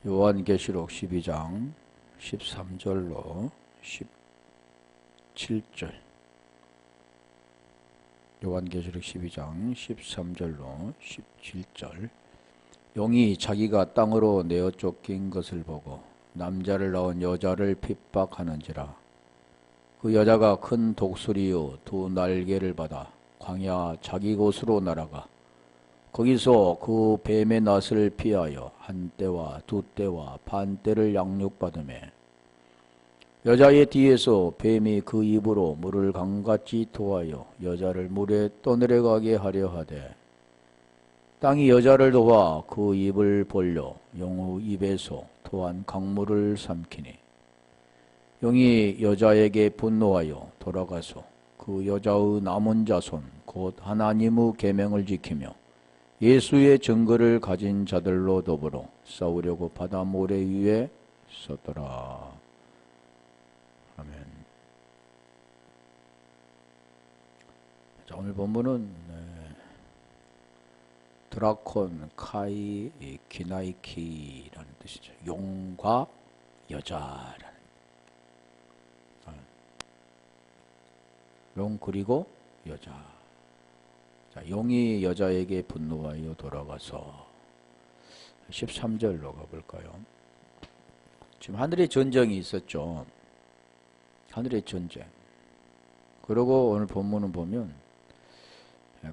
요한계시록 12장 13절로 17절. 요한계시록 12장 13절로 17절. 용이 자기가 땅으로 내어 쫓긴 것을 보고 남자를 낳은 여자를 핍박하는지라. 그 여자가 큰 독수리요 두 날개를 받아 광야 자기 곳으로 날아가 거기서 그 뱀의 낯을 피하여 한 때와 두 때와 반 때를 양육받으며 여자의 뒤에서 뱀이 그 입으로 물을 강같이 토하여 여자를 물에 떠내려가게 하려 하되 땅이 여자를 도와 그 입을 벌려 용의 입에서 토한 강물을 삼키니 용이 여자에게 분노하여 돌아가서 그 여자의 남은 자손 곧 하나님의 계명을 지키며 예수의 증거를 가진 자들로 더불어 싸우려고 바다 모래 위에 섰더라. 아멘. 자, 오늘 본문은 드라콘 카이 기나이키라는 뜻이죠. 용과 여자라는. 용 그리고 여자. 자, 용이 여자에게 분노하여 돌아가서 13절로 가볼까요? 지금 하늘의 전쟁이 있었죠. 하늘의 전쟁. 그리고 오늘 본문은 보면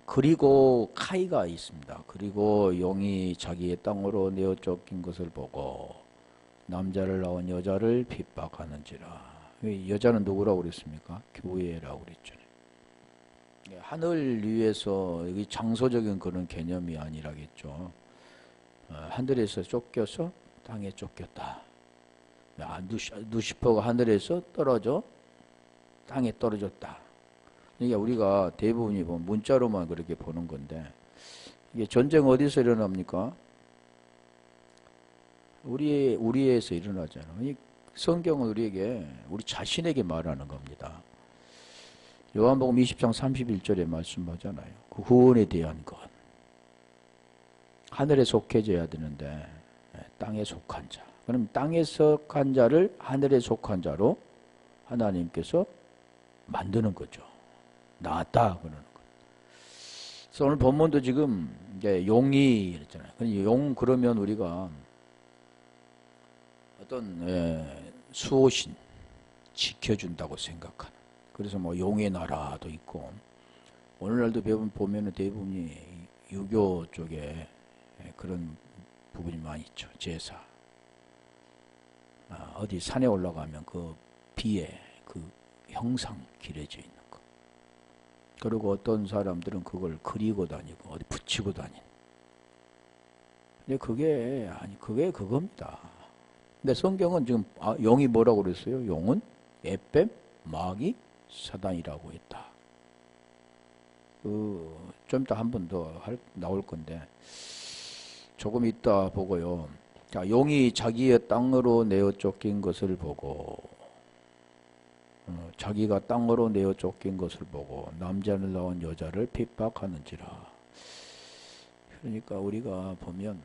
그리고 카이가 있습니다. 그리고 용이 자기의 땅으로 내어 쫓긴 것을 보고 남자를 낳은 여자를 핍박하는지라. 여자는 누구라고 그랬습니까? 교회라고 그랬죠. 하늘 위에서 여기 장소적인 그런 개념이 아니라겠죠. 하늘에서 쫓겨서 땅에 쫓겼다. 루시퍼가 하늘에서 떨어져 땅에 떨어졌다. 이게 우리가 대부분이 보면 문자로만 그렇게 보는 건데, 이게 전쟁 어디서 일어납니까? 우리에서 일어나잖아요. 성경은 우리에게, 우리 자신에게 말하는 겁니다. 요한복음 20장 31절에 말씀하잖아요. 그 구원에 대한 것. 하늘에 속해져야 되는데 땅에 속한 자. 그럼 땅에 속한 자를 하늘에 속한 자로 하나님께서 만드는 거죠. 나았다 그러는 거. 그래서 오늘 본문도 지금 이제 용이 이랬잖아요. 용 그러면 우리가 어떤 수호신 지켜준다고 생각하는. 그래서 뭐 용의 나라도 있고, 오늘날도 보면은 대부분이 유교 쪽에 그런 부분이 많이 있죠. 제사. 어디 산에 올라가면 그 비에 그 형상 기려져 있는 거. 그리고 어떤 사람들은 그걸 그리고 다니고 어디 붙이고 다니는. 근데 그게 그겁니다. 근데 성경은 지금 용이 뭐라고 그랬어요? 용은 에뱀, 마귀, 사단이라고 했다. 좀 이따 한 번 더 나올 건데 조금 이따 보고요. 자, 용이 자기의 땅으로 내어 쫓긴 것을 보고 자기가 땅으로 내어 쫓긴 것을 보고 남자를 낳은 여자를 핍박하는지라. 그러니까 우리가 보면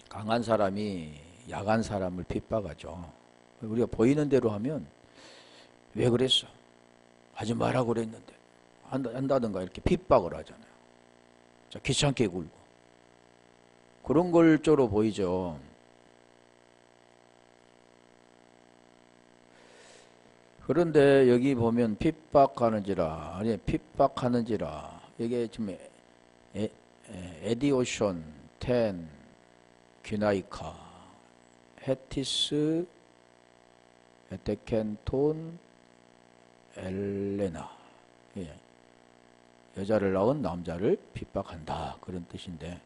강한 사람이 약한 사람을 핍박하죠. 우리가 보이는 대로 하면 왜 그랬어? 하지 말라고 그랬는데 한다든가 이렇게 핍박을 하잖아요. 자, 귀찮게 굴고 그런 걸 쪼로 보이죠. 그런데 여기 보면 핍박하는지라, 아니 핍박하는지라, 이게 지금 에디오션, 텐, 귀나이카, 헤티스, 에테켄톤, 엘레나. 예. 여자를 낳은 남자를 핍박한다. 그런 뜻인데,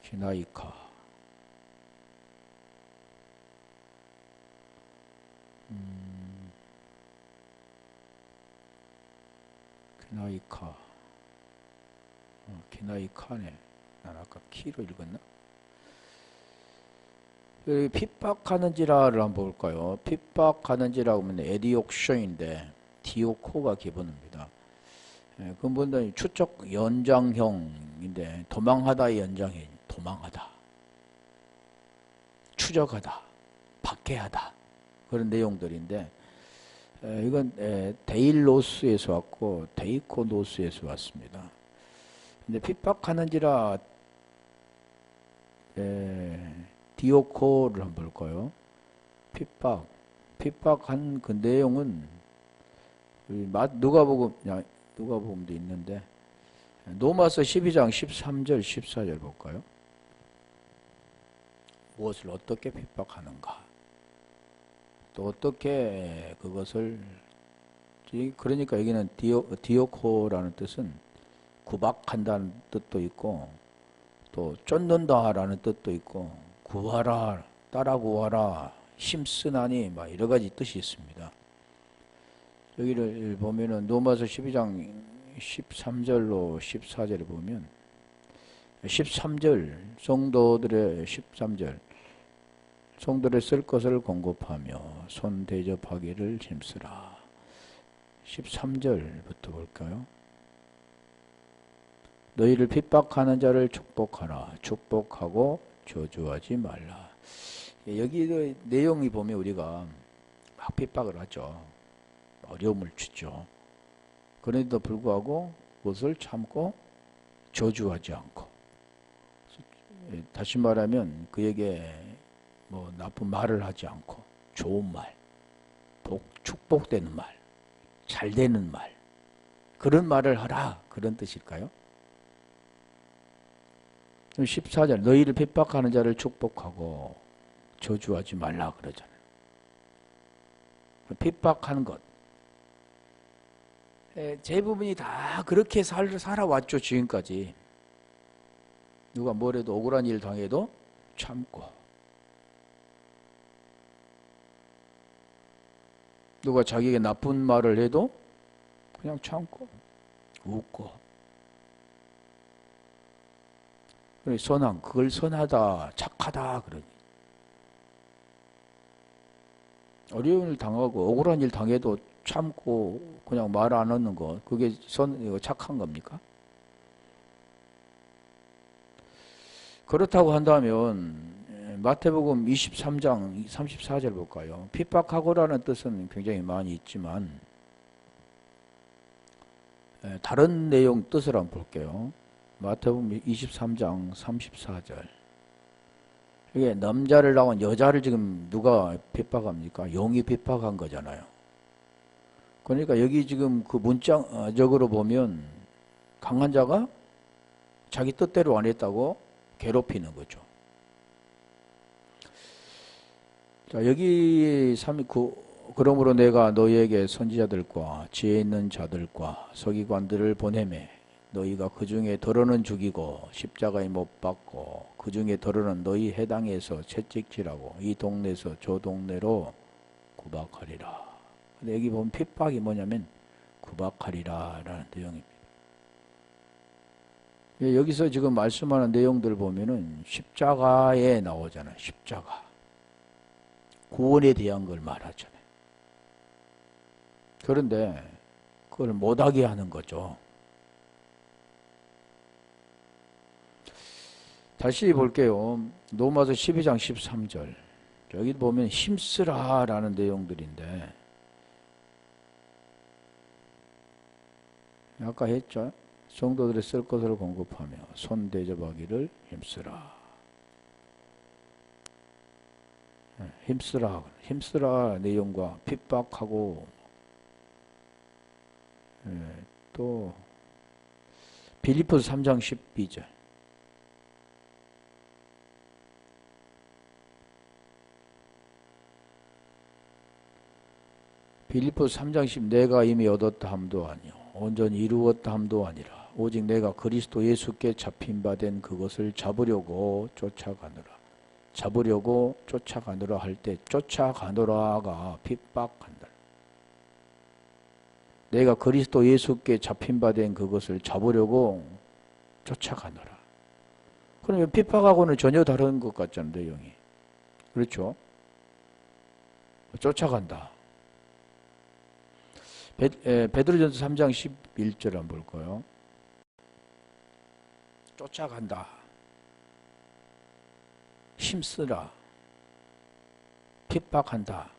기나이카. 기나이카. 기나이카네. 난 아까 키로 읽었나? 핍박하는지라를 한번 볼까요? 핍박하는지라고 하면 에디옥션인데 디오코가 기본입니다. 근본은 추적 연장형인데 도망하다의 연장형, 도망하다, 추적하다, 박해하다 그런 내용들인데 이건 데일로스에서 왔고 데이코노스에서 왔습니다. 근데 핍박하는지라 디오코를 한번 볼까요? 핍박한 그 내용은 누가복음도 있는데 로마서 12장 13절 14절 볼까요? 무엇을 어떻게 핍박하는가, 또 어떻게 그것을, 그러니까 여기는 디오코라는 뜻은 구박한다는 뜻도 있고 또 쫓는다라는 뜻도 있고 구하라, 따라 구하라, 힘쓰나니 막 여러 가지 뜻이 있습니다. 여기를 보면은 로마서 12장 13절로 14절을 보면 13절 성도들의 13절 성도들의 쓸 것을 공급하며 손 대접하기를 힘쓰라. 13절부터 볼까요? 너희를 핍박하는 자를 축복하라. 축복하고 저주하지 말라. 여기 내용이 보면 우리가 막 핍박을 하죠. 어려움을 주죠. 그런데도 불구하고 그것을 참고 저주하지 않고, 다시 말하면 그에게 뭐 나쁜 말을 하지 않고 좋은 말, 축복되는 말, 잘 되는 말, 그런 말을 하라, 그런 뜻일까요? 14절 너희를 핍박하는 자를 축복하고 저주하지 말라 그러잖아요. 핍박하는 것, 대부분이 다 그렇게 살아왔죠. 지금까지 누가 뭐래도 억울한 일 당해도 참고, 누가 자기에게 나쁜 말을 해도 그냥 참고 웃고, 선한, 그걸 선하다, 착하다 그러니. 어려운 일 당하고 억울한 일 당해도 참고 그냥 말 안 하는 거, 그게 착한 겁니까? 그렇다고 한다면 마태복음 23장 34절 볼까요? 핍박하고라는 뜻은 굉장히 많이 있지만 다른 내용 뜻을 한번 볼게요. 마태복음 23장 34절. 이게 남자를 낳은 여자를 지금 누가 핍박합니까? 용이 핍박한 거잖아요. 그러니까 여기 지금 그 문자적으로 보면 강한 자가 자기 뜻대로 안 했다고 괴롭히는 거죠. 자, 여기 그러므로 내가 너희에게 선지자들과 지혜 있는 자들과 서기관들을 보내매 너희가 그 중에 더러는 죽이고 십자가에 못 박고 그 중에 더러는 너희 해당에서 채찍질하고 이 동네에서 저 동네로 구박하리라. 근데 여기 보면 핍박이 뭐냐면 구박하리라 라는 내용입니다. 여기서 지금 말씀하는 내용들 보면은 십자가에 나오잖아요. 십자가. 구원에 대한 걸 말하잖아요. 그런데 그걸 못하게 하는 거죠. 다시 볼게요. 로마서 12장 13절. 여기 보면 힘쓰라 라는 내용들인데 아까 했죠. 성도들의 쓸 것을 공급하며 손 대접하기를 힘쓰라. 힘쓰라 내용과 핍박하고 또 빌립보서 3장 12절. 빌립보서 3장 10 내가 이미 얻었다 함도 아니요 온전히 이루었다 함도 아니라 오직 내가 그리스도 예수께 잡힌 바 된 그것을 잡으려고 쫓아가느라 할 때 쫓아가느라가 핍박한다. 내가 그리스도 예수께 잡힌 바 된 그것을 잡으려고 쫓아가느라. 그러면 핍박하고는 전혀 다른 것 같잖아요. 내용이. 그렇죠? 쫓아간다. 베드로전서 3장 11절 한번 볼까요? 쫓아간다. 힘쓰라. 핍박한다.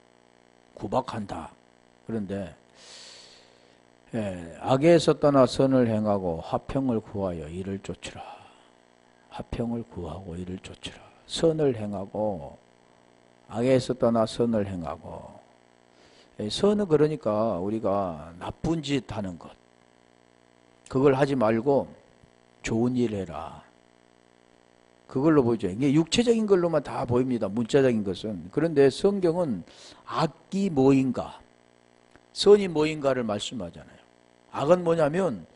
구박한다. 그런데 악에서 떠나 선을 행하고 화평을 구하여 이를 쫓으라. 화평을 구하고 이를 쫓으라. 선을 행하고 악에서 떠나 선을 행하고. 선은 그러니까 우리가 나쁜 짓 하는 것, 그걸 하지 말고 좋은 일 해라. 그걸로 보죠. 이게 육체적인 걸로만 다 보입니다. 문자적인 것은. 그런데 성경은 악이 뭐인가, 선이 뭐인가를 말씀하잖아요. 악은 뭐냐면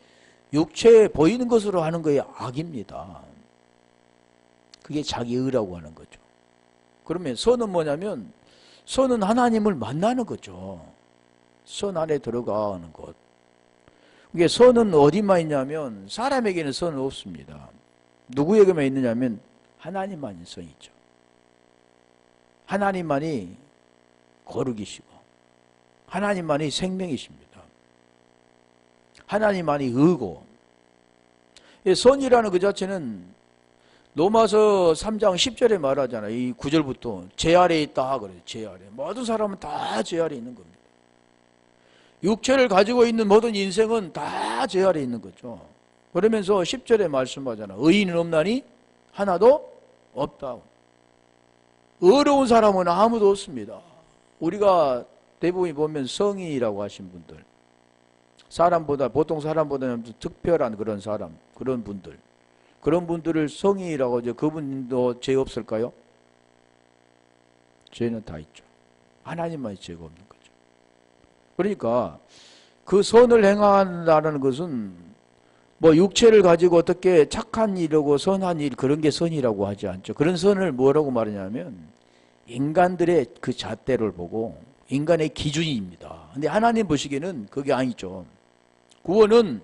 육체에 보이는 것으로 하는 거에 악입니다. 그게 자기의라고 하는 거죠. 그러면 선은 뭐냐면 선은 하나님을 만나는 거죠. 선 안에 들어가는 것. 이게 선은 어디만 있냐면 사람에게는 선은 없습니다. 누구에게만 있느냐면 하나님만 선이 있죠. 하나님만이 거룩이시고 하나님만이 생명이십니다. 하나님만이 의고. 선이라는 그 자체는 로마서 3장 10절에 말하잖아요. 이 9절부터 제 아래에 있다 그래요. 제 아래. 모든 사람은 다 제 아래에 있는 겁니다. 육체를 가지고 있는 모든 인생은 다 제 아래에 있는 거죠. 그러면서 10절에 말씀하잖아요. 의인은 없나니 하나도 없다. 어려운 사람은 아무도 없습니다. 우리가 대부분 보면 성인이라고 하신 분들, 사람보다, 보통 사람보다는 특별한 그런 사람, 그런 분들, 그런 분들을 성인이라고 하죠. 그분도 죄 없을까요? 죄는 다 있죠. 하나님만이 죄가 없는 거죠. 그러니까 그 선을 행한다는 것은 뭐 육체를 가지고 어떻게 착한 일이고 선한 일, 그런 게 선이라고 하지 않죠. 그런 선을 뭐라고 말하냐면 인간들의 그 잣대를 보고 인간의 기준입니다. 근데 하나님 보시기에는 그게 아니죠. 구원은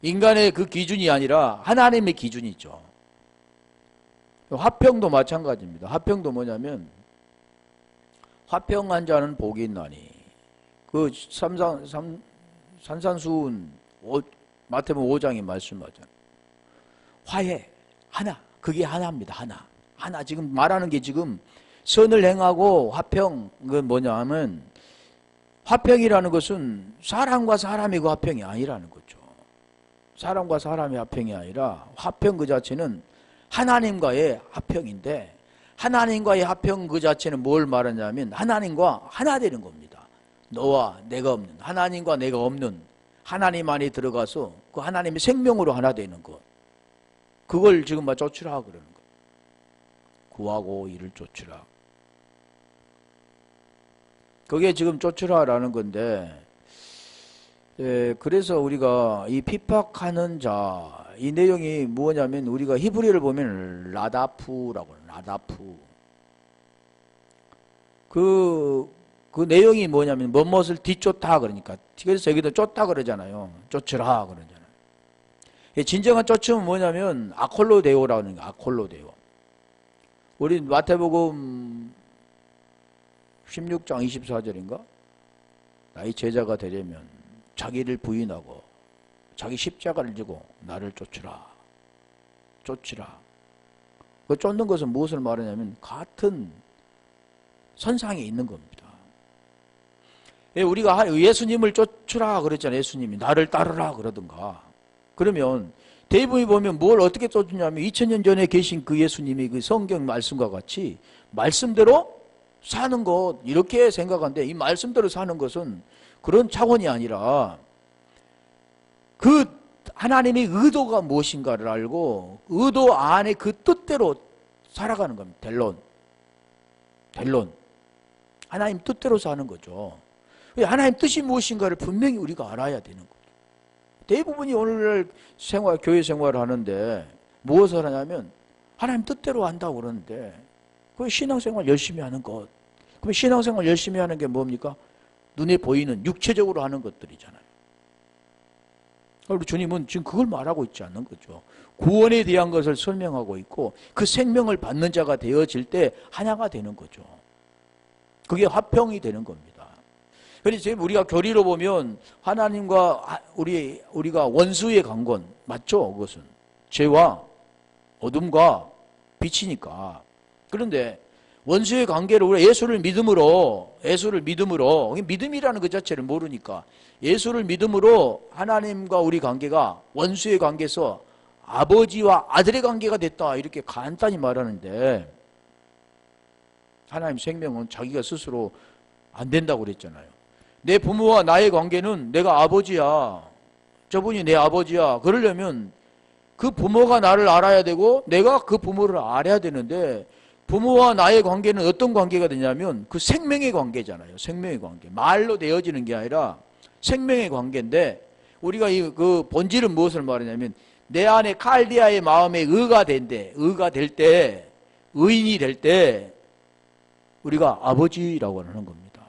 인간의 그 기준이 아니라 하나님의 기준이죠. 화평도 마찬가지입니다. 화평도 뭐냐면 화평한 자는 복이 있나니. 그 산산수훈 마태복음 5장에 말씀하잖아요. 화해, 하나. 그게 하나입니다. 하나. 하나. 지금 말하는 게 지금 선을 행하고 화평, 그건 뭐냐 하면 화평이라는 것은 사람과 사람의 그 화평이 아니라는 거죠. 사람과 사람의 화평이 아니라 화평 그 자체는 하나님과의 화평인데, 하나님과의 화평 그 자체는 뭘 말하냐면 하나님과 하나 되는 겁니다. 너와 내가 없는, 하나님과 내가 없는 하나님 안에 들어가서 그 하나님의 생명으로 하나 되는 것. 그걸 지금 막 쫓으라 그러는 거예요. 구하고 이를 쫓으라. 그게 지금 쫓으라라는 건데, 그래서 우리가 이 핍박하는 자, 이 내용이 뭐냐면 우리가 히브리를 보면 라다프라고 해요. 라다프. 그 내용이 뭐냐면 무엇을 뒤쫓다 그러니까. 그래서 여기도 쫓다 그러잖아요. 쫓으라 그러잖아요. 진정한 쫓음은 뭐냐면 아콜로데오라는 거예요. 아콜로데오. 우리 마태복음 16장 24절인가? 나의 제자가 되려면 자기를 부인하고 자기 십자가를 지고 나를 쫓으라. 쫓으라. 그 쫓는 것은 무엇을 말하냐면 같은 선상에 있는 겁니다. 우리가 예수님을 쫓으라 그랬잖아요. 예수님이 나를 따르라 그러던가. 그러면 대부분이 보면 뭘 어떻게 쫓느냐면 2000년 전에 계신 그 예수님이 그 성경 말씀과 같이 말씀대로 사는 것, 이렇게 생각하는데, 이 말씀대로 사는 것은 그런 차원이 아니라 그 하나님의 의도가 무엇인가를 알고 의도 안에 그 뜻대로 살아가는 겁니다. 델론. 하나님 뜻대로 사는 거죠. 하나님 뜻이 무엇인가를 분명히 우리가 알아야 되는 거죠. 대부분이 오늘날 교회 생활을 하는데 무엇을 하냐면 하나님 뜻대로 한다고 그러는데, 그 신앙생활 열심히 하는 것. 그럼 신앙생활 열심히 하는 게 뭡니까? 눈에 보이는 육체적으로 하는 것들이잖아요. 그리고 주님은 지금 그걸 말하고 있지 않는 거죠. 구원에 대한 것을 설명하고 있고 그 생명을 받는 자가 되어질 때 하나가 되는 거죠. 그게 화평이 되는 겁니다. 그래서 지금 우리가 교리로 보면 하나님과 우리가 원수의 관계 맞죠? 그것은 죄와 어둠과 빛이니까. 그런데 원수의 관계를 우리가 예수를 믿음으로 믿음이라는 그 자체를 모르니까 예수를 믿음으로 하나님과 우리 관계가 원수의 관계에서 아버지와 아들의 관계가 됐다 이렇게 간단히 말하는데 하나님 생명은 자기가 스스로 안 된다고 그랬잖아요. 내 부모와 나의 관계는 내가 아버지야. 저분이 내 아버지야. 그러려면 그 부모가 나를 알아야 되고 내가 그 부모를 알아야 되는데 부모와 나의 관계는 어떤 관계가 되냐면 그 생명의 관계잖아요. 생명의 관계. 말로 되어지는 게 아니라 생명의 관계인데 우리가 그 본질은 무엇을 말하냐면 내 안에 칼디아의 마음에 의가 될 때, 의인이 될 때 우리가 아버지라고 하는 겁니다.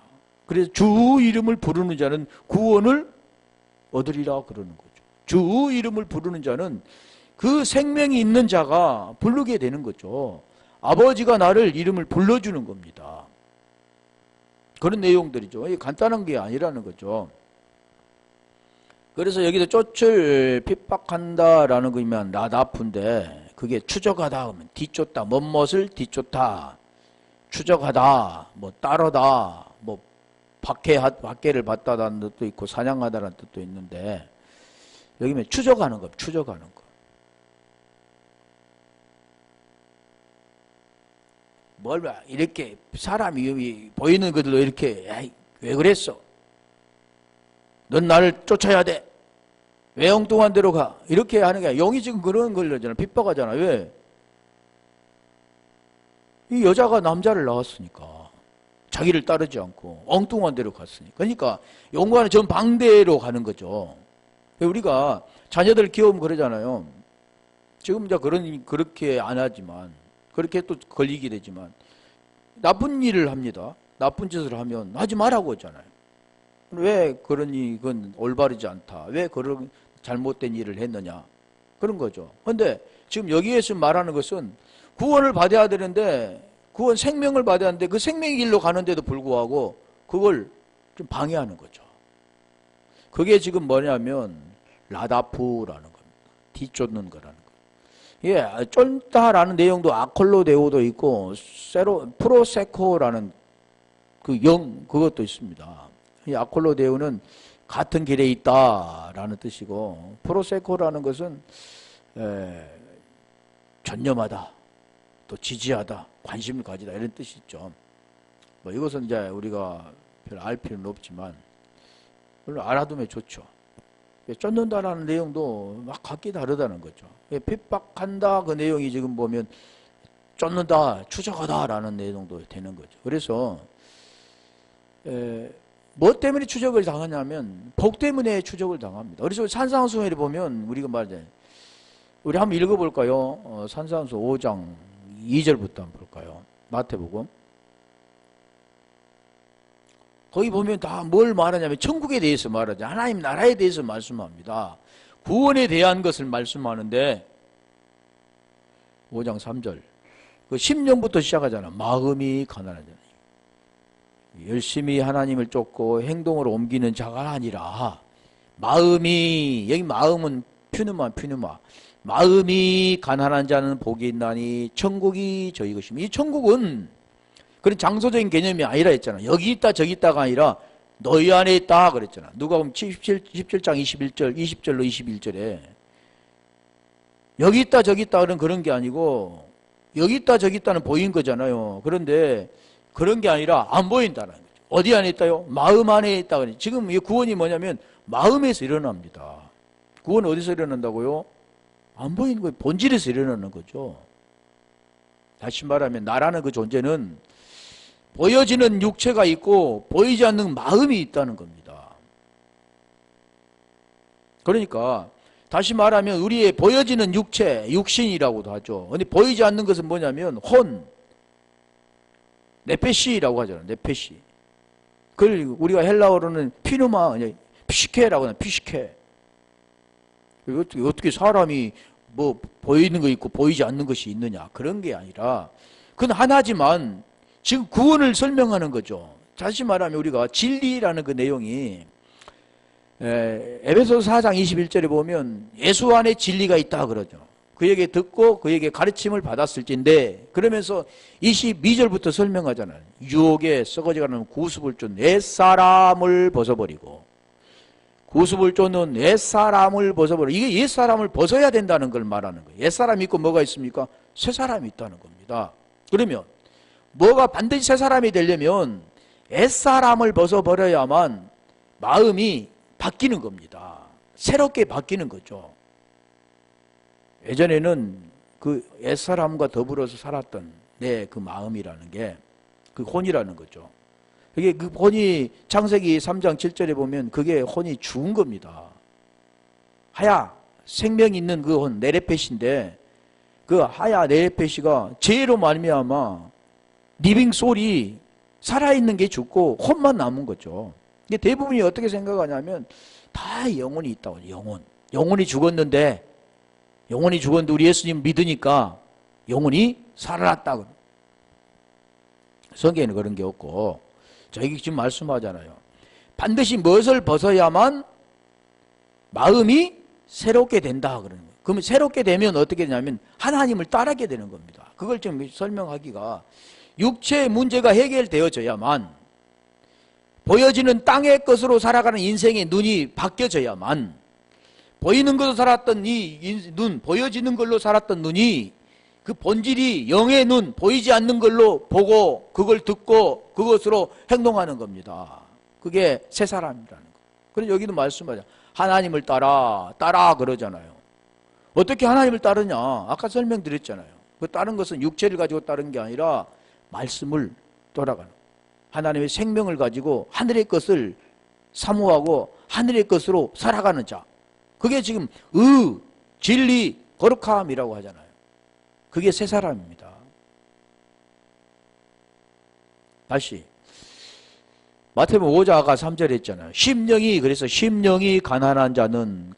그래서 주 이름을 부르는 자는 구원을 얻으리라 그러는 거죠. 주 이름을 부르는 자는 그 생명이 있는 자가 부르게 되는 거죠. 아버지가 나를 이름을 불러주는 겁니다. 그런 내용들이죠. 이게 간단한 게 아니라는 거죠. 그래서 여기서 쫓을 핍박한다라는 거면 나다푼데 그게 추적하다 하면 뒤쫓다, 멋을 뒤쫓다, 추적하다, 뭐 따르다, 뭐 박해를 받다라는 뜻도 있고 사냥하다라는 뜻도 있는데 여기면 추적하는 거, 추적하는 거. 뭘 이렇게 사람이 보이는 것들로 이렇게 에이, 왜 그랬어? 넌 나를 쫓아야 돼. 왜 엉뚱한 데로 가? 이렇게 하는 게 아니라 영이 지금 그런 걸잖아. 핍박하잖아. 왜? 이 여자가 남자를 낳았으니까. 자기를 따르지 않고 엉뚱한 데로 갔으니까. 그러니까 영과는 전 방대로 가는 거죠. 우리가 자녀들 키우면 그러잖아요. 지금 이제 그렇게 안 하지만 그렇게 또 걸리게 되지만 나쁜 일을 합니다. 나쁜 짓을 하면 하지 말라고 하잖아요. 왜 그러니 그건 올바르지 않다. 왜 그런 잘못된 일을 했느냐. 그런 거죠. 그런데 지금 여기에서 말하는 것은 구원을 받아야 되는데 구원 생명을 받아야 하는데 그 생명의 길로 가는데도 불구하고 그걸 좀 방해하는 거죠. 그게 지금 뭐냐면 라다프라는 겁니다. 뒤쫓는 거라는 거예요. 예, 쫓다라는 내용도 아콜로 데오도 있고 프로세코라는 그것도 있습니다. 이 아콜로 데오는 같은 길에 있다라는 뜻이고 프로세코라는 것은 전념하다, 또 지지하다, 관심을 가지다 이런 뜻이 있죠. 뭐 이것은 이제 우리가 별 알 필요는 없지만 물론 알아두면 좋죠. 쫓는다라는 내용도 막 각기 다르다는 거죠. 핍박한다 그 내용이 지금 보면 쫓는다, 추적하다라는 내용도 되는 거죠. 그래서 뭐 때문에 추적을 당하냐면 복 때문에 추적을 당합니다. 그래서 산상수훈에 보면 우리가 말하잖아요. 우리 한번 읽어볼까요? 산상수 5장 2절부터 한번 볼까요? 마태복음. 거기 보면 다 뭘 말하냐면 천국에 대해서 말하죠. 하나님 나라에 대해서 말씀합니다. 구원에 대한 것을 말씀하는데 5장 3절 그 10년부터 시작하잖아. 마음이 가난하잖아. 열심히 하나님을 쫓고 행동으로 옮기는 자가 아니라 마음이, 여기 마음은 퓨누마 마음이 가난한 자는 복이 있나니 천국이 저희 것입니다. 이 천국은 그런 장소적인 개념이 아니라 했잖아. 여기 있다 저기 있다가 아니라 너희 안에 있다 그랬잖아. 누가복음 17장 21절 20절로 21절에 여기 있다 저기 있다 그런 게 아니고 여기 있다 저기 있다는 보인 거잖아요. 그런데 그런 게 아니라 안 보인다는 거죠. 어디 안에 있다요? 마음 안에 있다. 지금 이 구원이 뭐냐면 마음에서 일어납니다. 구원은 어디서 일어난다고요? 안 보이는 거예요. 본질에서 일어나는 거죠. 다시 말하면 나라는 그 존재는 보여지는 육체가 있고 보이지 않는 마음이 있다는 겁니다. 그러니까 다시 말하면 우리의 보여지는 육체, 육신이라고도 하죠. 근데 보이지 않는 것은 뭐냐면 혼, 네페시라고 하잖아요. 네페시. 그걸 우리가 헬라어로는 피누마, 피시케라고 하잖아요. 피시케. 어떻게 사람이 뭐 보이는 거 있고 보이지 않는 것이 있느냐. 그런 게 아니라 그건 하나지만 지금 구원을 설명하는 거죠. 다시 말하면 우리가 진리라는 그 내용이 에베소서 4장 21절에 보면 예수 안에 진리가 있다 그러죠. 그에게 듣고 그에게 가르침을 받았을진데, 그러면서 22절부터 설명하잖아요. 유혹에 썩어져가는 구습을 쫓는 옛사람을 벗어버리고, 구습을 쫓는 옛사람을 벗어버리고, 이게 옛사람을 벗어야 된다는 걸 말하는 거예요. 옛사람이 있고 뭐가 있습니까? 새사람이 있다는 겁니다. 그러면 뭐가 반드시 새사람이 되려면 옛사람을 벗어버려야만 마음이 바뀌는 겁니다. 새롭게 바뀌는 거죠. 예전에는 그 옛사람과 더불어서 살았던 내 그 마음이라는 게 그 혼이라는 거죠. 이게 그 혼이 창세기 3장 7절에 보면 그게 혼이 죽은 겁니다. 하야, 생명 있는 그 혼, 네레펫인데 그 하야 네레펫이가 죄로 말미암아 리빙 소울이 살아있는 게 죽고 혼만 남은 거죠. 근데 대부분이 어떻게 생각하냐면 다 영혼이 있다고. 영혼이 죽었는데 우리 예수님 믿으니까 영혼이 살아났다. 성경에는 그런 게 없고, 저기 지금 말씀하잖아요. 반드시 무엇을 벗어야만 마음이 새롭게 된다 그러는 거예요. 그러면 새롭게 되면 어떻게 되냐면 하나님을 따르게 되는 겁니다. 그걸 좀 설명하기가, 육체의 문제가 해결되어져야만, 보여지는 땅의 것으로 살아가는 인생의 눈이 바뀌어져야만, 보이는 것으로 살았던 이 눈, 보여지는 걸로 살았던 눈이 그 본질이 영의 눈, 보이지 않는 걸로 보고 그걸 듣고 그것으로 행동하는 겁니다. 그게 새 사람이라는 거. 그래서 여기도 말씀하자. 하나님을 따라 그러잖아요. 어떻게 하나님을 따르냐? 아까 설명드렸잖아요. 그 따른 것은 육체를 가지고 따른 게 아니라 말씀을 따라가는 거예요. 하나님의 생명을 가지고 하늘의 것을 사모하고 하늘의 것으로 살아가는 자. 그게 지금 진리, 거룩함이라고 하잖아요. 그게 새 사람입니다. 다시 마태복음 5장 아까 3절에 했잖아요. 그래서 심령이 가난한 자는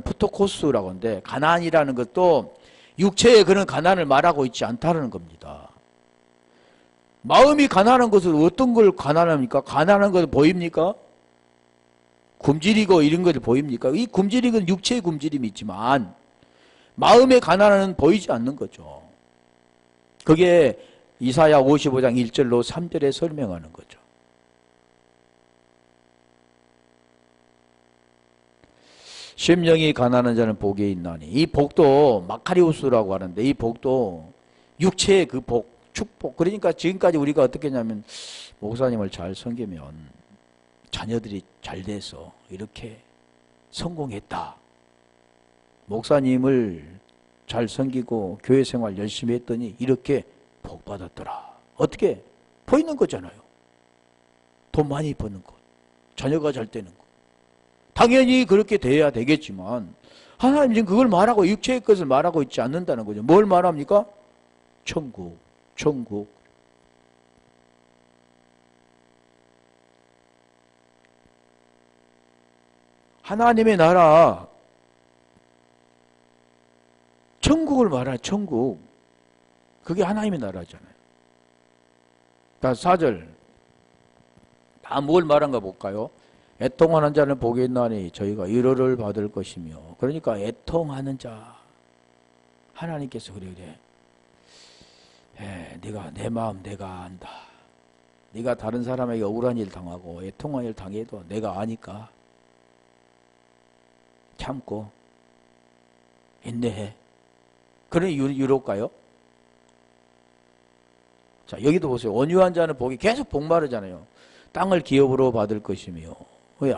푸토코스라고 하는데, 가난이라는 것도 육체의 그런 가난을 말하고 있지 않다는 겁니다. 마음이 가난한 것은 어떤 걸 가난합니까? 가난한 것 보입니까? 굶주리고 이런 것들 보입니까? 이 굶주리는 육체의 굶주림이 있지만 마음의 가난은 보이지 않는 거죠. 그게 이사야 55장 1절로 3절에 설명하는 거죠. 심령이 가난한 자는 복이 있나니, 이 복도 마카리우스라고 하는데, 이 복도 육체의 그 복, 축복. 그러니까 지금까지 우리가 어떻게 했냐면, 목사님을 잘 섬기면 자녀들이 잘 돼서 이렇게 성공했다. 목사님을 잘 섬기고 교회 생활 열심히 했더니 이렇게 복 받았더라. 어떻게? 보이는 거잖아요. 돈 많이 버는 것, 자녀가 잘 되는 것. 당연히 그렇게 돼야 되겠지만 하나님 지금 그걸 말하고 육체의 것을 말하고 있지 않는다는 거죠. 뭘 말합니까? 천국. 하나님의 나라, 천국을 말하는 천국. 그게 하나님의 나라잖아요. 자, 4절. 다 뭘 말한가 볼까요? 애통하는 자는 복이 있나니 저희가 위로를 받을 것이며. 그러니까 애통하는 자. 하나님께서 그래. 네가 내 마음 내가 안다. 네가 다른 사람에게 억울한 일 당하고 애통한 일 당해도 내가 아니까 참고 인내해. 그런 유로일까요? 자, 여기도 보세요. 온유한 자는 복이, 계속 복마르잖아요. 땅을 기업으로 받을 것이며. 왜?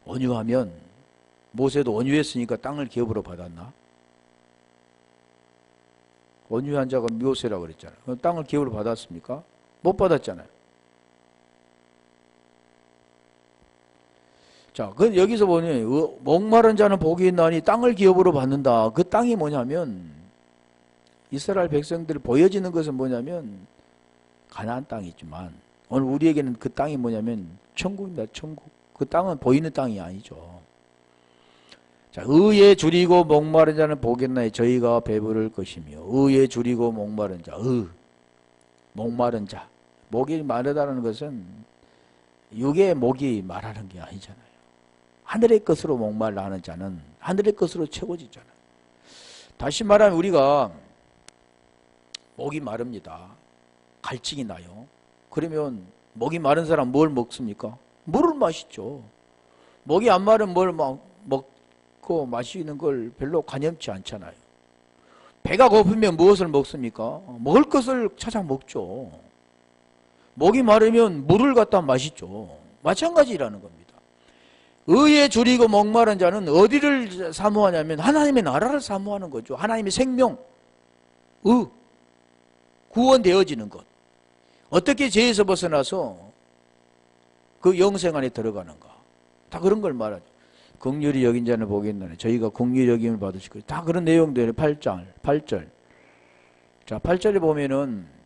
온유하면, 모세도 온유했으니까 땅을 기업으로 받았나? 온유한 자가 모세라고 그랬잖아요. 땅을 기업으로 받았습니까? 못 받았잖아요. 자, 그 여기서 보니 목마른 자는 복이 있나니 땅을 기업으로 받는다. 그 땅이 뭐냐면, 이스라엘 백성들 보여지는 것은 뭐냐면 가나안 땅이지만 오늘 우리에게는 그 땅이 뭐냐면 천국입니다. 천국. 그 땅은 보이는 땅이 아니죠. 자, 의에 줄이고 목마른 자는 복이 있나니 저희가 배부를 것이며. 의에 줄이고 목마른 자, 목마른 자, 목이 마르다는 것은 육의 목이 말하는 게 아니잖아요. 하늘의 것으로 목말라 하는 자는 하늘의 것으로 채워지잖아요. 다시 말하면 우리가 목이 마릅니다. 갈증이 나요. 그러면 목이 마른 사람 뭘 먹습니까? 물을 마시죠. 목이 안 마르면 뭘 먹고 마시는 걸 별로 관념치 않잖아요. 배가 고프면 무엇을 먹습니까? 먹을 것을 찾아 먹죠. 목이 마르면 물을 갖다 마시죠. 마찬가지라는 겁니다. 의에 줄이고 목마른 자는 어디를 사모하냐면 하나님의 나라를 사모하는 거죠. 하나님의 생명, 구원되어지는 것. 어떻게 죄에서 벗어나서 그 영생 안에 들어가는가. 다 그런 걸 말하죠. 긍휼히 여긴 자는 복이 있나니 저희가 긍휼히 여김을 받으실 거예요. 다 그런 내용들이 8절. 자, 8절에 보면은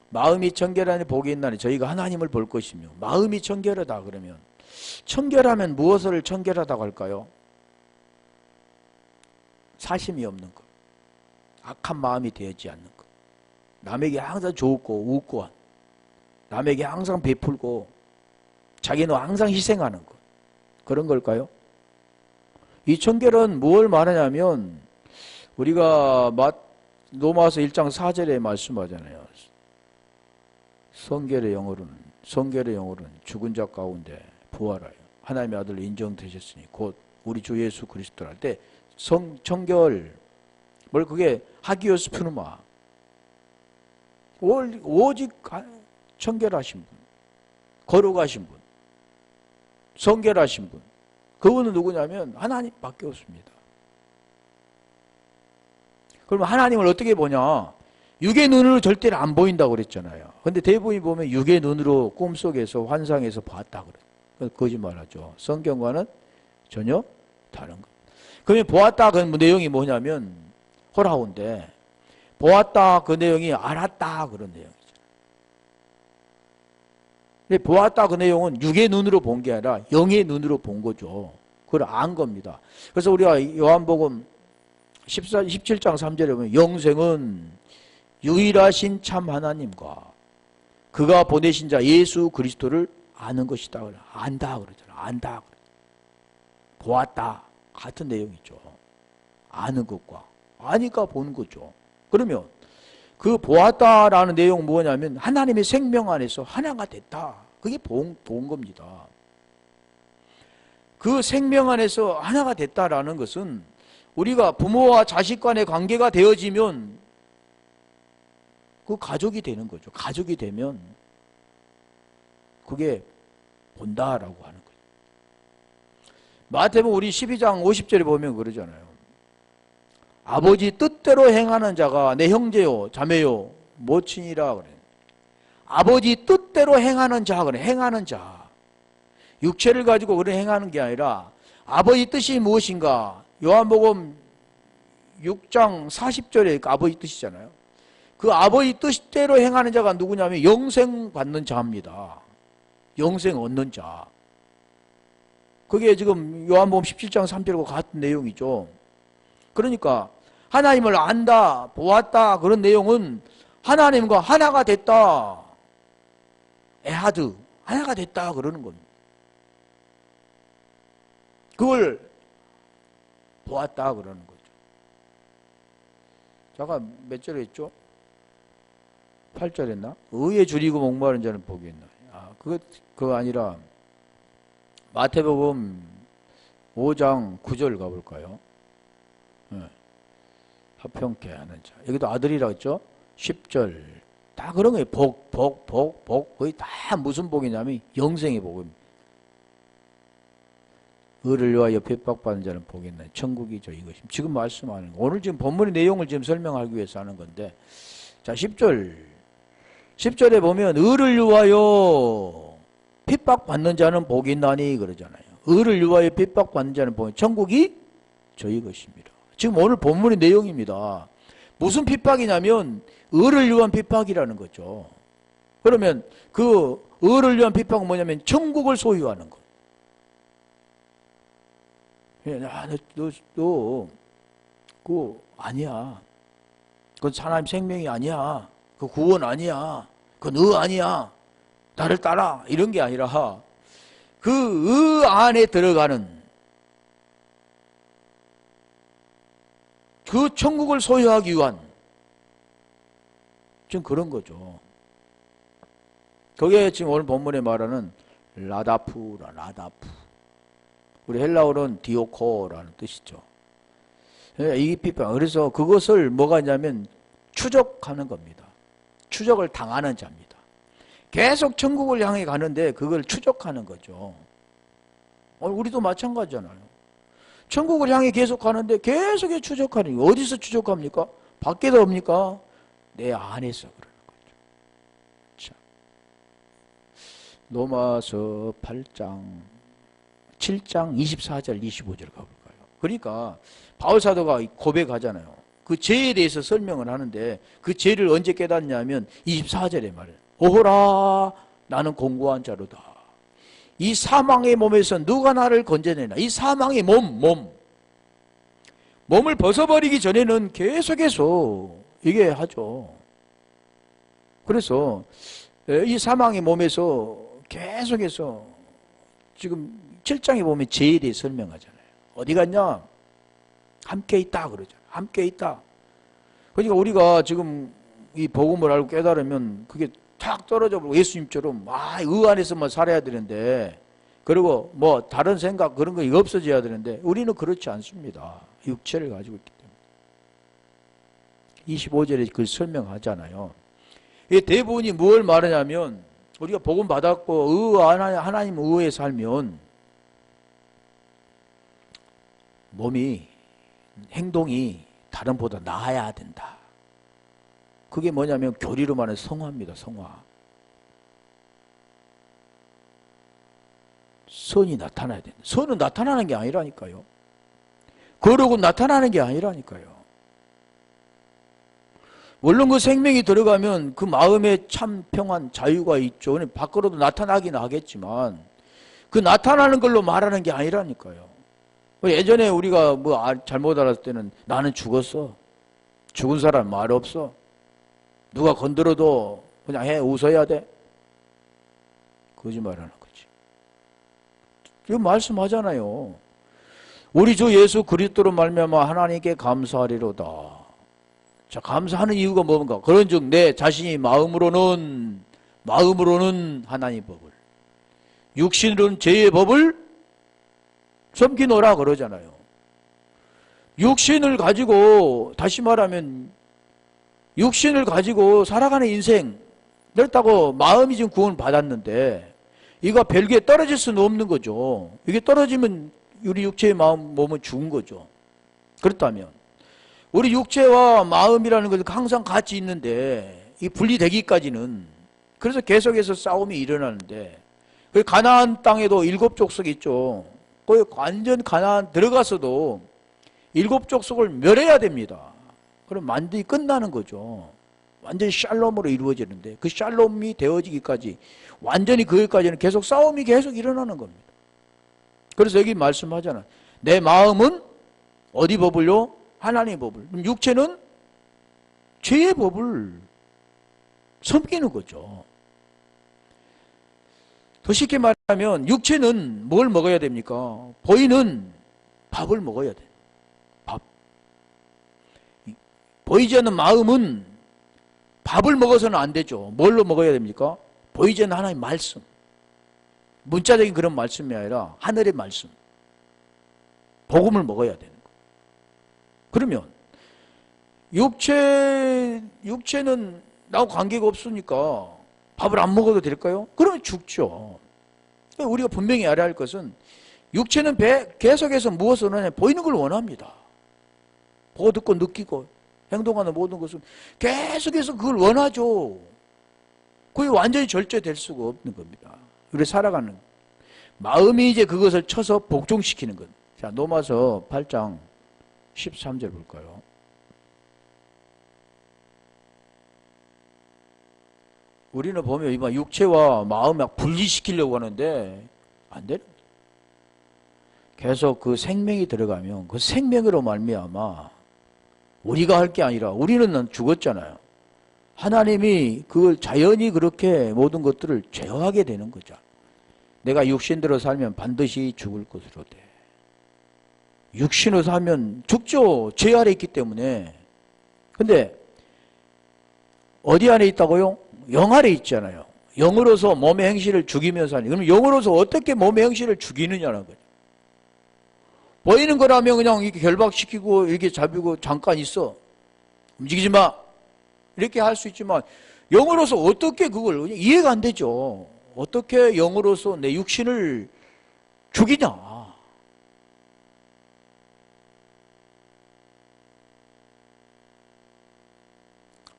마음이 청결하니 복이 있나니 저희가 하나님을 볼 것이며 마음이 청결하다 그러면 청결하면 무엇을 청결하다고 할까요? 사심이 없는 것. 악한 마음이 되지 않는 것. 남에게 항상 좋고 웃고 남에게 항상 베풀고 자기는 항상 희생하는 것. 그런 걸까요? 이 청결은 무엇을 말하냐면 우리가 로마서 1장 4절에 말씀하잖아요. 성결의 영으로는 죽은 자 가운데 부활하여 하나님의 아들로 인정되셨으니 곧 우리 주 예수 그리스도를 할 때 청결 뭘 그게 하기오스 푸누마 오직 청결하신 분, 거룩하신 분, 성결하신 분, 그분은 누구냐면 하나님밖에 없습니다. 그러면 하나님을 어떻게 보냐? 육의 눈으로 절대로 안 보인다고 그랬잖아요. 근데 대부분이 보면 육의 눈으로 꿈속에서 환상에서 봤다 그래. 거짓말하죠. 성경과는 전혀 다른 것. 그러면 보았다 그 내용이 뭐냐면 호라운데 보았다 그 내용이 알았다 그런 내용이죠. 근데 보았다 그 내용은 육의 눈으로 본 게 아니라 영의 눈으로 본 거죠. 그걸 안 겁니다. 그래서 우리가 요한복음 17장 3절에 보면 영생은 유일하신 참 하나님과 그가 보내신 자 예수 그리스도를 아는 것이다. 안다 그러잖아. 안다. 보았다. 같은 내용이죠. 아는 것과 아니까 보는 거죠. 그러면 그 보았다라는 내용은 뭐냐면 하나님의 생명 안에서 하나가 됐다. 그게 본 겁니다. 그 생명 안에서 하나가 됐다라는 것은 우리가 부모와 자식 간의 관계가 되어지면 그 가족이 되는 거죠. 가족이 되면 그게 본다라고 하는 거죠. 마태복음 우리 12장 50절에 보면 그러잖아요. 아버지 뜻대로 행하는 자가 내 형제요 자매요 모친이라 그래. 아버지 뜻대로 행하는 자 그래. 행하는 자. 육체를 가지고 그런 행하는 게 아니라 아버지 뜻이 무엇인가? 요한복음 6장 40절에 아버지 뜻이잖아요. 그 아버지 뜻대로 행하는 자가 누구냐면 영생 받는 자입니다. 영생 얻는 자. 그게 지금 요한복음 17장 3절과 같은 내용이죠. 그러니까 하나님을 안다, 보았다 그런 내용은 하나님과 하나가 됐다. 에하드, 하나가 됐다 그러는 겁니다. 그걸 보았다 그러는 거죠. 잠깐 몇 절에 있죠? 8절 했나? 의에 줄이고 목마른 자는 복이 있나? 그거 아니라 마태복음 5장 9절 가볼까요? 네. 화평케 하는 자. 여기도 아들이라고 했죠? 10절. 다 그런 거예요. 복. 거의 다 무슨 복이냐면 영생의 복입니다. 의를 위하여 핍박받는 자는 복이 있나니 천국이죠. 이것이 지금 말씀하는 거. 오늘 지금 본문의 내용을 지금 설명하기 위해서 하는 건데, 자 10절에 보면 의를 위하여 핍박받는 자는 복이 있나니 그러잖아요. 의를 위하여 핍박받는 자는 복이 천국이 저희 것입니다. 지금 오늘 본문의 내용입니다. 무슨 핍박이냐면 의를 위한 핍박이라는 거죠. 그러면 그 의를 위한 핍박은 뭐냐면 천국을 소유하는 것. 너 그거 아니야. 그건 하나님 생명이 아니야. 그 구원 아니야. 그건 의 아니야. 나를 따라 이런 게 아니라 그 안에 들어가는 그 천국을 소유하기 위한 지금 그런 거죠. 그게 지금 오늘 본문에 말하는 라다프라, 라다프. 우리 헬라어로는 디오코라는 뜻이죠. 그래서 그것을 뭐가 있냐면 추적하는 겁니다. 추적을 당하는 자입니다. 계속 천국을 향해 가는데 그걸 추적하는 거죠. 우리도 마찬가지잖아요. 천국을 향해 계속 가는데 계속 추적하는 거예요. 어디서 추적합니까? 밖에도 없니까? 내 안에서 그러는 거죠. 자, 로마서 8장 7장 24절 25절 가볼까요? 그러니까 바울 사도가 고백하잖아요. 그 죄에 대해서 설명을 하는데 그 죄를 언제 깨닫냐면 24절에 말해요. 오호라 나는 공고한 자로다. 이 사망의 몸에서 누가 나를 건져내나. 이 사망의 몸을 벗어버리기 전에는 계속해서 이게 하죠. 그래서 이 사망의 몸에서 계속해서 지금 7장에 보면 죄에 대해 설명하잖아요. 어디 갔냐? 함께 있다 그러잖아요. 함께 있다. 그러니까 우리가 지금 이 복음을 알고 깨달으면 그게 탁 떨어져 버리고 예수님처럼 의 안에서만 살아야 되는데, 그리고 뭐 다른 생각 그런 거 없어져야 되는데 우리는 그렇지 않습니다. 육체를 가지고 있기 때문에. 25절에 그 설명하잖아요. 이 대부분이 뭘 말하냐면 우리가 복음 받았고 하나님 의에 살면 몸이 행동이 다른보다 나아야 된다. 그게 뭐냐면 교리로 말하는 성화입니다. 성화. 선이 나타나야 된다. 선은 나타나는 게 아니라니까요. 거룩은 나타나는 게 아니라니까요. 물론 그 생명이 들어가면 그 마음에 참 평안, 자유가 있죠. 밖으로도 나타나긴 하겠지만 그 나타나는 걸로 말하는 게 아니라니까요. 예전에 우리가 뭐 잘못 알았을 때는 나는 죽었어. 죽은 사람 말 없어. 누가 건드려도 그냥 웃어야 돼. 거짓말하는 거지. 이거 말씀하잖아요. 우리 주 예수 그리스도로 말미암아 하나님께 감사하리로다. 자, 감사하는 이유가 뭔가? 그런즉 내 자신이 마음으로는 하나님의 법을, 육신으로는 죄의 법을 섬기노라 그러잖아요. 육신을 가지고, 다시 말하면 육신을 가지고 살아가는 인생, 그렇다고 마음이 지금 구원을 받았는데 이거 별개에 떨어질 수는 없는 거죠. 이게 떨어지면 우리 육체의 몸은 죽은 거죠. 그렇다면 우리 육체와 마음이라는 것은 항상 같이 있는데 이 분리되기까지는, 그래서 계속해서 싸움이 일어나는데, 그 가나안 땅에도 7족속이 있죠. 거기 완전 가나안 들어가서도 7족속을 멸해야 됩니다. 그럼 완전히 끝나는 거죠. 완전히 샬롬으로 이루어지는데 그 샬롬이 되어지기까지, 완전히 거기까지는 계속 싸움이 계속 일어나는 겁니다. 그래서 여기 말씀하잖아요. 내 마음은 어디 법을요? 하나님의 법을. 그럼 육체는 죄의 법을 섬기는 거죠. 더 쉽게 말하면 육체는 뭘 먹어야 됩니까? 보이는 밥을 먹어야 돼요. 밥. 보이지 않는 마음은 밥을 먹어서는 안 되죠. 뭘로 먹어야 됩니까? 보이지 않는 하나님의 말씀. 문자적인 그런 말씀이 아니라 하늘의 말씀. 복음을 먹어야 되는 거예요. 그러면 육체는 나하고 관계가 없으니까 밥을 안 먹어도 될까요? 그러면 죽죠. 우리가 분명히 알아야 할 것은 육체는 계속해서 무엇을 원하냐? 보이는 걸 원합니다. 보고 듣고 느끼고 행동하는 모든 것은 계속해서 그걸 원하죠. 그게 완전히 절제될 수가 없는 겁니다. 우리 살아가는 마음이 이제 그것을 쳐서 복종시키는 것. 자, 로마서 8장 13절 볼까요? 우리는 보면 이만 육체와 마음을 막 분리시키려고 하는데 안 되는 거죠. 계속 그 생명이 들어가면 그 생명으로 말미암아 우리가 할 게 아니라, 우리는 죽었잖아요. 하나님이 그걸 자연히 그렇게 모든 것들을 제어하게 되는 거죠. 내가 육신대로 살면 반드시 죽을 것으로 돼. 육신으로 살면 죽죠. 죄 아래 있기 때문에. 근데 어디 안에 있다고요? 영 아래 있잖아요. 영으로서 몸의 행실을 죽이면서 하니. 그럼 영으로서 어떻게 몸의 행실을 죽이느냐는 거죠. 보이는 거라면 그냥 이렇게 결박시키고 이렇게 잡히고 잠깐 있어. 움직이지 마. 이렇게 할 수 있지만 영으로서 어떻게 그걸 이해가 안 되죠. 어떻게 영으로서 내 육신을 죽이냐.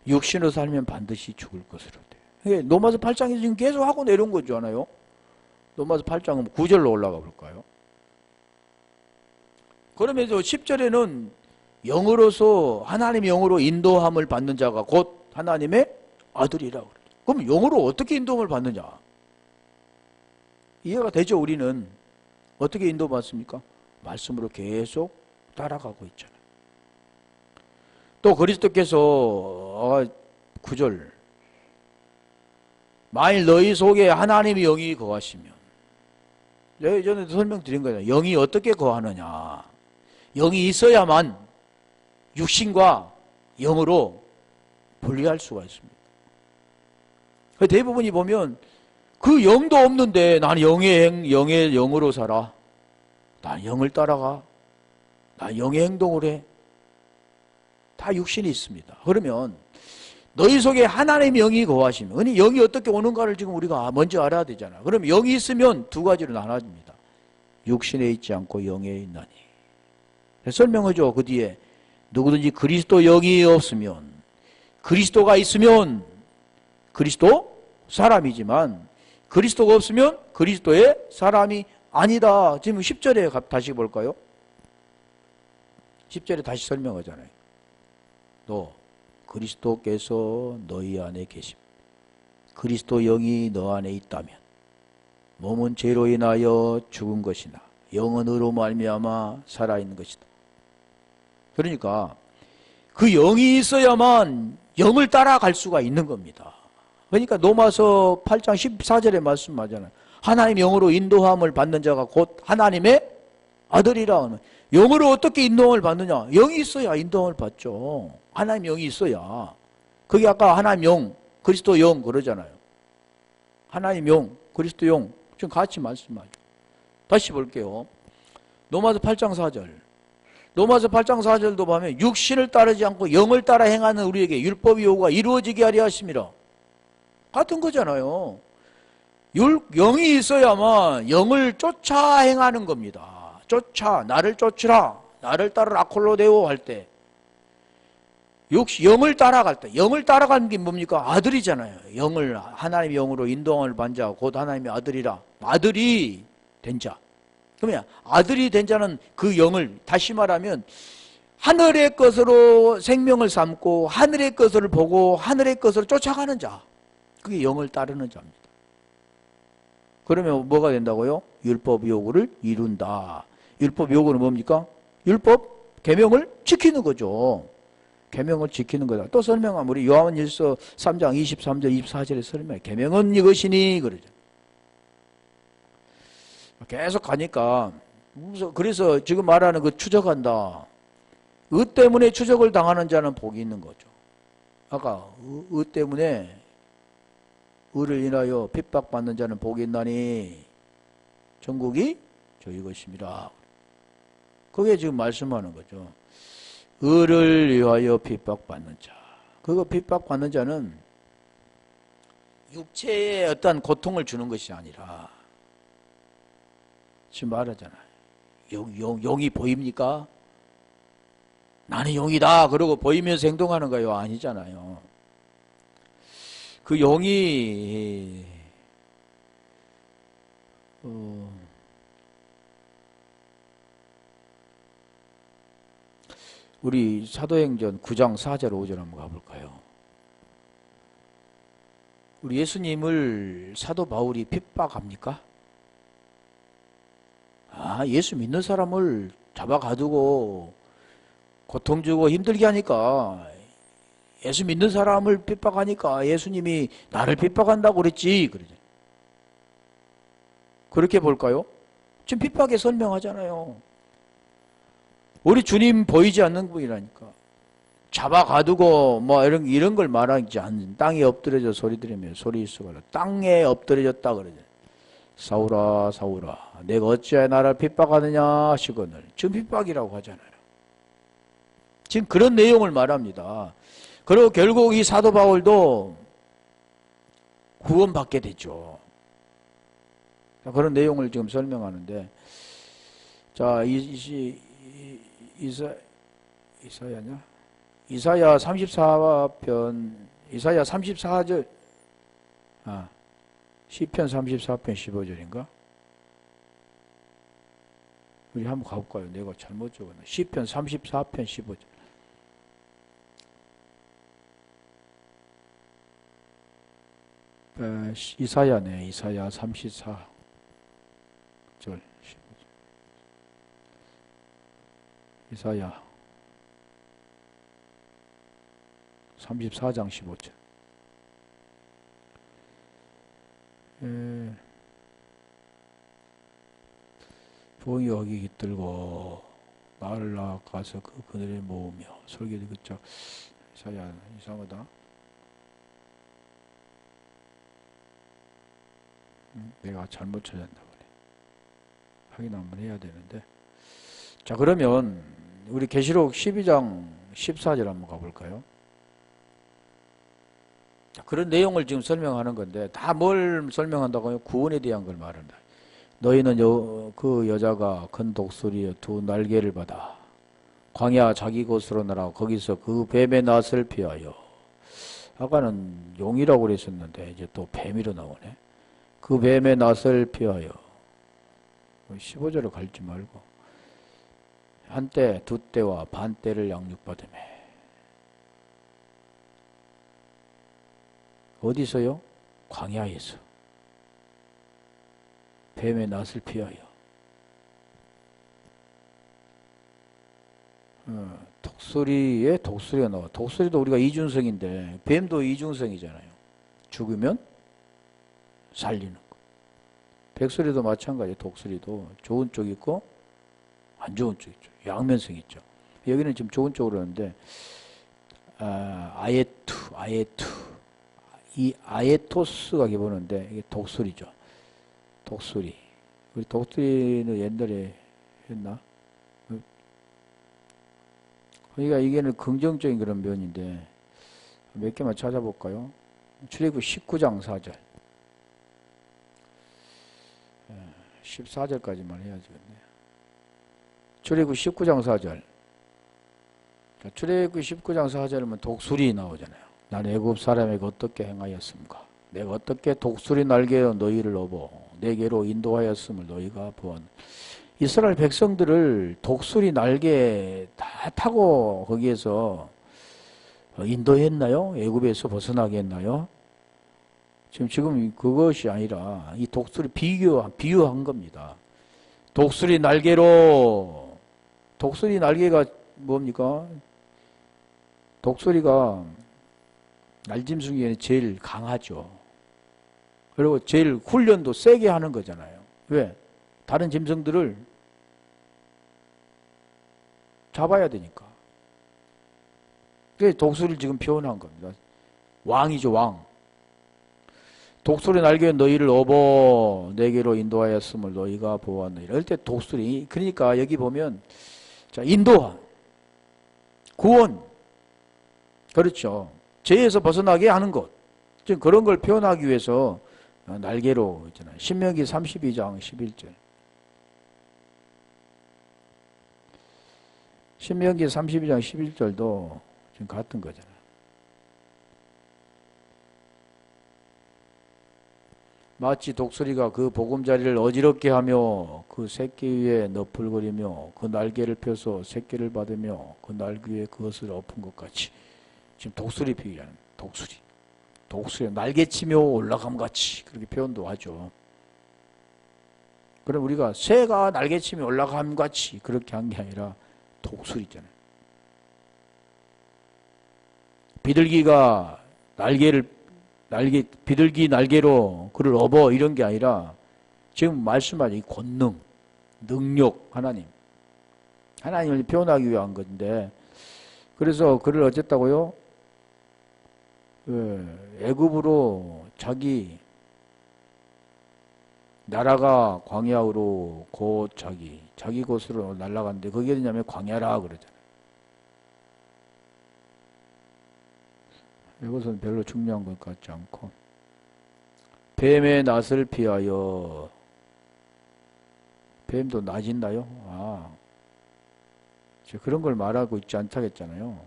육신으로 살면 반드시 죽을 것으로 돼. 로마서 8장에서 지금 계속 하고 내려온 거잖아요. 로마서 8장은 9절로 올라가 볼까요? 그러면서 10절에는 영으로서 하나님의 영으로 인도함을 받는 자가 곧 하나님의 아들이라고 그래요. 그럼 영으로 어떻게 인도함을 받느냐? 이해가 되죠? 우리는 어떻게 인도받습니까? 말씀으로 계속 따라가고 있잖아요. 또 그리스도께서 9절 만일 너희 속에 하나님의 영이 거하시면, 전에도 설명드린 거예요. 영이 어떻게 거하느냐? 영이 있어야만 육신과 영으로 분리할 수가 있습니다. 대부분이 보면 그 영도 없는데 나는 영의 영으로 살아. 난 영을 따라가. 난 영의 행동을 해. 다 육신이 있습니다. 그러면 너희 속에 하나님의 영이 거하시면, 아니 영이 어떻게 오는가를 지금 우리가 먼저 알아야 되잖아. 그럼 영이 있으면 두 가지로 나눠집니다. 육신에 있지 않고 영에 있나니. 설명하죠. 그 뒤에 누구든지 그리스도 영이 없으면, 그리스도가 있으면 그리스도 사람이지만 그리스도가 없으면 그리스도의 사람이 아니다. 지금 10절에 다시 볼까요? 10절에 다시 설명하잖아요. 너 그리스도께서 너희 안에 계심. 그리스도 영이 너 안에 있다면 몸은 죄로 인하여 죽은 것이나 영은 의로 말미암아 살아있는 것이다. 그러니까 그 영이 있어야만 영을 따라갈 수가 있는 겁니다. 그러니까 로마서 8장 14절에 말씀하잖아요. 하나님 영으로 인도함을 받는 자가 곧 하나님의 아들이라 하는. 영으로 어떻게 인도함을 받느냐? 영이 있어야 인도함을 받죠. 하나님 영이 있어야. 그게 아까 하나님 영, 그리스도 영 그러잖아요. 하나님 영, 그리스도 영 지금 같이 말씀하죠. 다시 볼게요. 로마서 8장 4절. 로마서 8장 4절도 보면 육신을 따르지 않고 영을 따라 행하는 우리에게 율법의 요구가 이루어지게 하려 하심이라. 같은 거잖아요. 영이 있어야만 영을 쫓아 행하는 겁니다. 쫓아, 나를 쫓으라, 나를 따르라 아콜로데오 할 때, 영을 따라갈 때, 영을 따라가는 게 뭡니까? 아들이잖아요. 영을 하나님의 영으로 인도함을 받은 자 곧 하나님의 아들이라. 아들이 된 자. 그러면 아들이 된 자는 그 영을, 다시 말하면 하늘의 것으로 생명을 삼고 하늘의 것을 보고 하늘의 것으로 쫓아가는 자. 그게 영을 따르는 자입니다. 그러면 뭐가 된다고요? 율법 요구를 이룬다. 율법 요구는 뭡니까? 율법, 계명을 지키는 거죠. 계명을 지키는 거다. 또 설명하면 우리 요한일서 3장 23절 24절에 설명해. 계명은 이것이니 그러죠. 계속 가니까 그래서 지금 말하는 그 추적한다. 의 때문에 추적을 당하는 자는 복이 있는 거죠. 아까 의 때문에 의를 인하여 핍박받는 자는 복이 있나니 천국이 저희 것입니다. 그게 지금 말씀하는 거죠. 의를 위하여 핍박받는 자. 그거 핍박받는 자는 육체에 어떤 고통을 주는 것이 아니라 지금 말하잖아요. 용이 보입니까? 나는 용이다 그러고 보이면서 행동하는 거요? 아니잖아요. 그 용이 우리 사도행전 9장 4절 5절 한번 가볼까요? 우리 예수님을 사도 바울이 핍박합니까? 예수 믿는 사람을 잡아 가두고 고통 주고 힘들게 하니까 예수 믿는 사람을 핍박하니까 예수님이 나를 핍박한다고 그랬지. 그러죠. 그렇게 볼까요? 지금 핍박에 설명하잖아요. 우리 주님 보이지 않는 분이라니까. 잡아 가두고 뭐 이런 걸 말하지 않는, 땅에 엎드려져 소리 들으며 소리 있어가지고 땅에 엎드려졌다 그러죠. 사울아 사울아 내가 어찌하여 나를 핍박하느냐 하시거늘. 지금 핍박이라고 하잖아요. 지금 그런 내용을 말합니다. 그리고 결국 이 사도 바울도 구원받게 됐죠. 그런 내용을 지금 설명하는데, 자, 이사야냐? 이사야 34편, 이사야 34절, 시편 34편 15절인가? 우리 한번 가볼까요? 내가 잘못 적었네. 시편 34편 15절. 이사야네, 이사야 34절 15절. 이사야 34장 15절. 부엉이 어기 깃들고 나를 나가서 그 그늘에 모으며 설교를 그쪽. 이사야 이상하다. 내가 잘못 찾았나 보네. 확인 한번 해야 되는데. 자, 그러면 우리 계시록 12장 14절 한번 가볼까요? 자, 그런 내용을 지금 설명하는 건데, 다 뭘 설명한다고요? 구원에 대한 걸 말한다. 너희는 그 여자가 큰 독수리의 두 날개를 받아 광야 자기 곳으로 날아 거기서 그 뱀의 낫을 피하여. 아까는 용이라고 그랬었는데 이제 또 뱀이로 나오네. 그 뱀의 낫을 피하여. 15절로 갈지 말고 한때 두 때와 반 때를 양육받으며. 어디서요? 광야에서 뱀의 낫을 피하여. 독수리에 독수리가 나와. 독수리도 우리가 이중성인데 뱀도 이중성이잖아요. 죽으면 살리는 거. 백수리도 마찬가지예요. 독수리도 좋은 쪽 있고 안 좋은 쪽 있죠. 양면성 있죠. 여기는 지금 좋은 쪽으로 하는데, 아예투 이 아예토스가 기본인데 이게 독수리죠. 독수리. 우리 독수리는 옛날에 했나? 그러니까 이게는 긍정적인 그런 면인데 몇 개만 찾아볼까요? 출애굽 19장 4절. 14절까지만 해야지겠네. 출애굽 19장 4절. 출애굽 19장 4절이면 독수리 나오잖아요. 난 애굽 사람에게 어떻게 행하였습니까? 내가 어떻게 독수리 날개로 너희를 업어 내게로 인도하였음을 너희가 보았. 이스라엘 백성들을 독수리 날개 다 타고 거기에서 인도했나요? 애굽에서 벗어나게 했나요? 지금 그것이 아니라 이 독수리 비유한 겁니다. 독수리 날개로. 독수리 날개가 뭡니까? 독수리가 날짐승에는 제일 강하죠. 그리고 제일 훈련도 세게 하는 거잖아요. 왜? 다른 짐승들을 잡아야 되니까. 그래서 독수리를 지금 표현한 겁니다. 왕이죠, 왕. 독수리 날개 너희를 업어 내게로 인도하였음을 너희가 보았느니라. 이럴 때 독수리. 그러니까 여기 보면 자, 인도함, 구원, 그렇죠. 죄에서 벗어나게 하는 것. 지금 그런 걸 표현하기 위해서 날개로 있잖아요. 신명기 32장 11절. 신명기 32장 11절도 지금 같은 거잖아요. 마치 독수리가 그 보금자리를 어지럽게 하며 그 새끼 위에 너풀거리며 그 날개를 펴서 새끼를 받으며 그 날개 위에 그것을 엎은 것 같이. 지금 독수리 비유라는 독수리 날개치며 올라감 같이 그렇게 표현도 하죠. 그럼 우리가 새가 날개치며 올라감 같이 그렇게 한 게 아니라 독수리잖아요. 비둘기가 비둘기 날개로 그를 업어 이런 게 아니라 지금 말씀하신 이 권능, 능력, 하나님을 표현하기 위한 건데, 그래서 그를 어쨌다고요? 애굽으로 자기 나라가 광야로 곧 자기 곳으로 날아갔는데 그게 어디냐면 광야라 그러잖아요. 이것은 별로 중요한 것 같지 않고, 뱀의 낯을 피하여. 뱀도 낯 있나요? 그런 걸 말하고 있지 않다겠잖아요.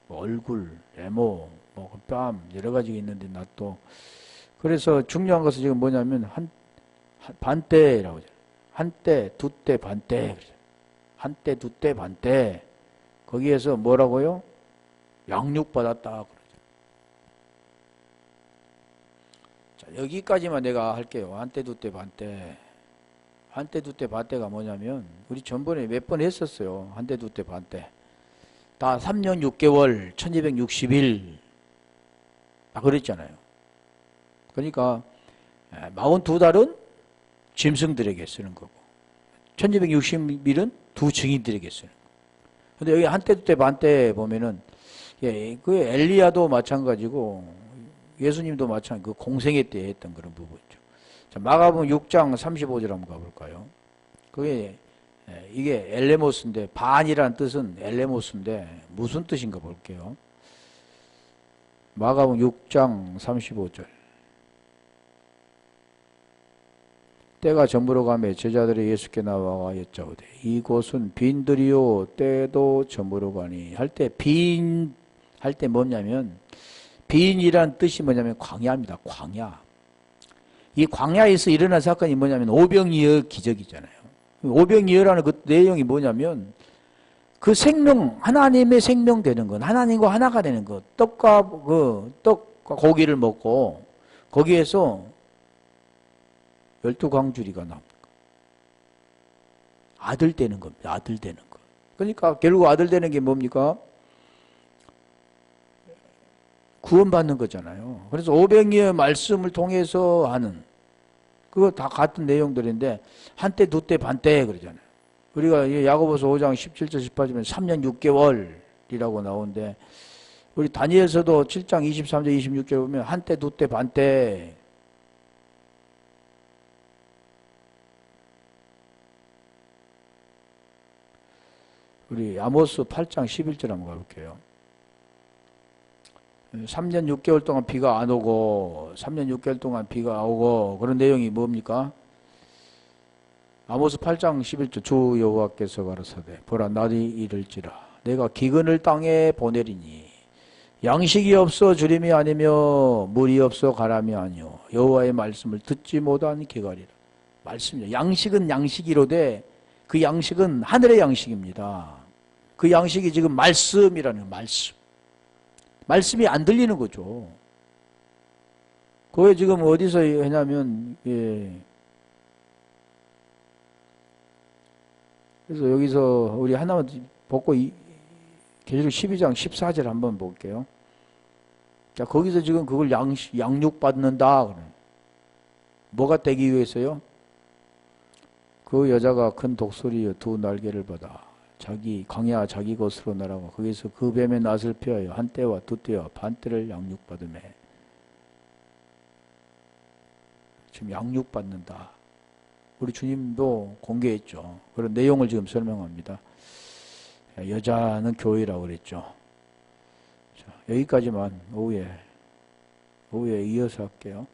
뭐 얼굴, 외모, 뭐 뺨 여러 가지가 있는데 낯도. 그래서 중요한 것은 지금 뭐냐면 반때라고 하죠. 한때, 두때, 반때. 한때, 두때, 반때. 거기에서 뭐라고요? 양육받았다. 그러죠. 자, 여기까지만 내가 할게요. 한때, 두때, 반때. 한때, 두때, 반때가 뭐냐면, 우리 전번에 몇 번 했었어요. 한때, 두때, 반때. 다 3년 6개월, 1260일. 다 그랬잖아요. 그러니까, 42달은 짐승들에게 쓰는 거고 1260일은 두 증인들에게 쓰는 거고. 근데 여기 한때 두때 반때 보면은 그 엘리야도 마찬가지고 예수님도 마찬가지 그 공생애 때 했던 그런 부분이죠. 자, 마가복음 6장 35절 한번 가볼까요? 그게 이게 엘레모스인데 반이라는 뜻은 엘레모스인데 무슨 뜻인가 볼게요. 마가복음 6장 35절. 때가 저물어 가매 제자들이 예수께 나와 여짜오되 이곳은 빈들이요 때도 저물어 가니 할 때 빈 할 때 뭐냐면 빈이란 뜻이 뭐냐면 광야입니다. 광야. 이 광야에서 일어난 사건이 뭐냐면 오병이어 기적이잖아요. 오병이어라는 그 내용이 뭐냐면 그 생명 하나님의 생명 되는 것, 하나님과 하나가 되는 것, 떡과 고기를 먹고 거기에서 12광주리가 나옵니다. 아들 되는 겁니다. 아들 되는 거. 그러니까 결국 아들 되는 게 뭡니까? 구원받는 거잖아요. 그래서 오병이어 말씀을 통해서 하는 그거 다 같은 내용들인데 한때 두때 반때 그러잖아요. 우리가 야고보서 5장 17절 18절에 3년 6개월이라고 나오는데 우리 다니엘서도 7장 23절 26절 보면 한때 두때 반때. 우리 아모스 8장 11절 한번 가볼게요. 3년 6개월 동안 비가 안 오고 3년 6개월 동안 비가 오고 그런 내용이 뭡니까? 아모스 8장 11절 주 여호와께서 가라사대 보라 날이 이를지라 내가 기근을 땅에 보내리니 양식이 없어 주림이 아니며 물이 없어 가람이 아니요 여호와의 말씀을 듣지 못한 기갈이라. 말씀이요. 양식은 양식이로되 그 양식은 하늘의 양식입니다. 그 양식이 지금 말씀이라는 말씀. 말씀이 안 들리는 거죠. 그게 지금 어디서 했냐면 그래서 여기서 우리 하나만 보고 계시록 12장 14절 한번 볼게요. 자, 거기서 지금 그걸 양육받는다. 뭐가 되기 위해서요? 그 여자가 큰 독소리여 두 날개를 받아 자기 광야 자기 곳으로 날아가 거기서 그 뱀의 낯을 피하여 한 때와 두 때와 반 때를 양육받으매. 지금 양육받는다. 우리 주님도 공개했죠. 그런 내용을 지금 설명합니다. 여자는 교회라고 그랬죠. 자, 여기까지만 오후에 이어서 할게요.